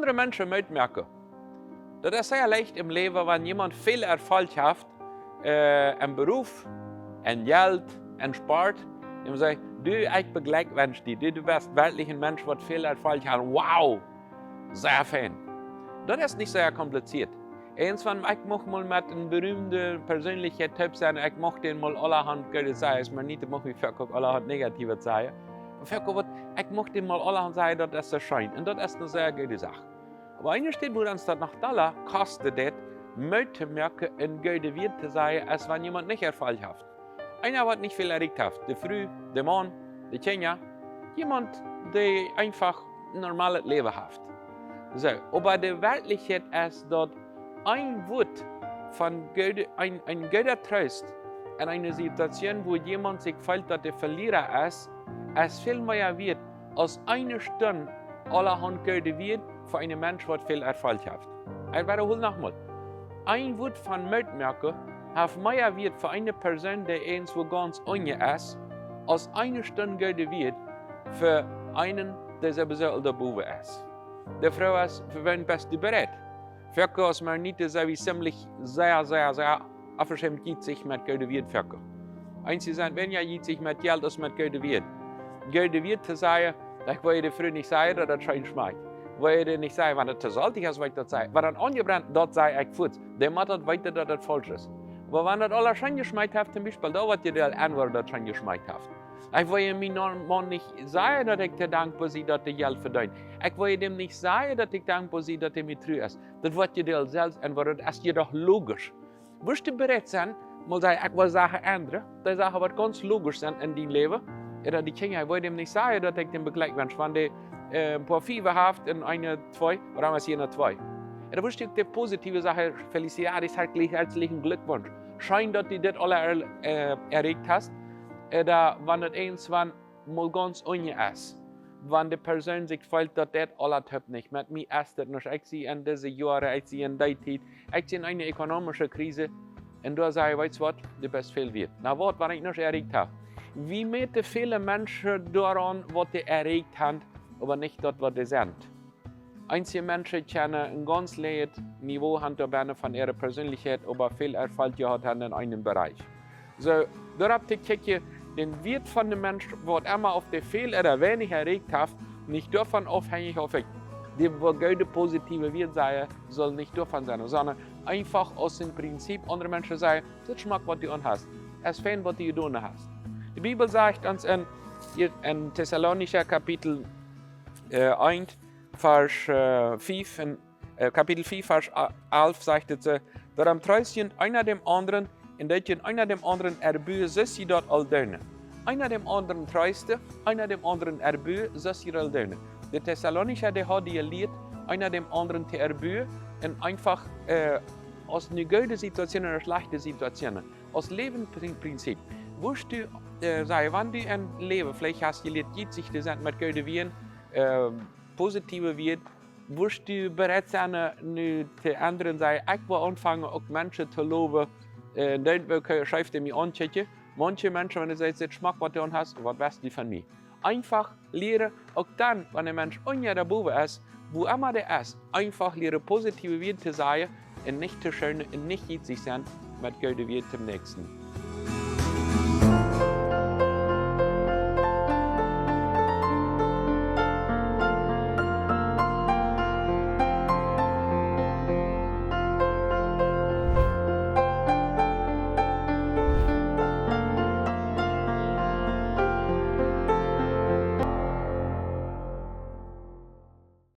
andere Menschen mitmerken. Das ist sehr leicht im Leben, wenn jemand viel Erfolg hat, im Beruf, in Geld, in Sport. Und sagt, du, ich beglückwünsche dich, du bist wirklich ein Mensch, der viel Erfolg hat. Wow, sehr fein. Das ist nicht sehr kompliziert. Irgendwann, ich möchte mal mit einem berühmten persönlichen Typ sein, ich möchte den mal allerhand Gute sagen, es mir nicht, ich möchte mich allerhand Negative sagen. Ich möchte den mal allerhand sagen, das ist der Schein. Und das ist eine sehr gute Sache. Aber eines steht, wo uns das nach Dollar kostet, möchte merken, ein guter Wert zu sein, als wenn jemand nicht Erfolg hat. Einer, der nicht viel erreicht hat, der Früh, der Mann, der Kinder, jemand, der einfach ein normales Leben hat. So, aber die Wirklichkeit ist, dass ein Wort von ein guter Trost in einer Situation, wo jemand sich fühlt, dass der Verlierer ist viel mehr wert als eine Stunde allerhand gute Wert für einen Menschen, der viel Erfolg hat. Ich wiederhole nochmal. Ein Wort von Mitmerken hat mehr Wert für eine Person, die irgendwo ganz ohne ist, als eine Stunde gute Wert für einen, der sowieso dabei ist. Die Frau ist, für wen bist du bereit? Verkauf ist mir nicht so wie ziemlich sehr aufgeschämt geht sich mit gute Wert verkaufen. Einzig sagen, wenn ja geht sich mit Geld, ist mit gute Wert. Gute Wert zu sagen, ich will dir früh nicht sagen, dass das schein schmeckt. Weil ich nicht sagen, wenn das zu salzig ist, weil ich das sage. Wenn das angebrannt, das sei ich gut. Der macht das weiter, dass das falsch ist. Aber wenn das alles schon geschmeckt hat, zum Beispiel, da wird dir der Antwort, das schon geschmeckt hat. Ich will meinem Mann nicht sagen, dass ich dir dankbar bin, dass er Geld verdient. Ich will dem nicht sagen, dass ich dankbar bin, dass er mir treu ist. Das wird dir selbst antworten, das ist jedoch logisch. Wirst du bereit sein, mal sagen, ich will Sachen ändern, die Sachen wird ganz logisch sein in deinem Leben. Oder die Kinder, ich will dem nicht sagen, dass ich dem beglückwünsche, wenn die ein paar Fieber hat in einer, zwei, oder haben wir es hier in zwei. Da wirst du die positive Sache, Felicidades, herzlichen Glückwunsch. Scheint, dass du das alle erregt hast. Oder wenn das irgendwann mal ganz ohne ist. Wenn die Person sich fühlt, dass das alles nicht mit mir ist, das nicht. Ich sehe in diesen Jahren, ich sehe in dieser Zeit, ich sehe in einer ökonomischen Krise. Und da sage ich, weißt du was, du bist viel wert. Na, was ich nicht erregt habe. Wie meten viele Menschen daran, was sie erregt haben, aber nicht das, was sie sind. Einige Menschen kennen ein ganz hohes Niveau von ihrer Persönlichkeit, aber viel Erfolg gehabt haben in einem Bereich. So, da habt ihr gekickt, den Wert von dem Menschen, der immer auf die viel oder wenig erregt hat, nicht davon abhängig, ob ich die gute positive Wert sei, soll nicht davon sein, sondern einfach aus dem Prinzip andere Menschen sagen, das schmeckt, was du hast. Es ist fein, was du getan hast. Die Bibel sagt uns in Thessalonicher Kapitel 1, Vers 5, Kapitel 4, Vers 11 sagt es, darum treust einer dem anderen, in welchen einer dem anderen erbühe, so sie dort all döne. Einer dem anderen treust, einer dem anderen erbühe, so sie all döne. Die Thessalonicher, die hat gelehrt, einer dem anderen zu erbühe, und einfach aus einer guten Situation oder einer schlechten Situation, aus Lebensprinzip. Wirst du sagen, wenn du ein Leben vielleicht hast, geht sich das mit guten Wien, positive Wien, wirst du bereit sein, zu anderen sagen, ich will anfangen, auch Menschen zu loben, dann schreibt er mir an, manche Menschen, wenn du sagst, jetzt schmack, was du hast, was weißt du von mir? Einfach lernen, auch dann, wenn ein Mensch unter der Bube ist, wo immer der ist, einfach lernen, positive Wien zu sagen, und nicht zu schön, und nicht sich sein, mit guten Wien zum Nächsten.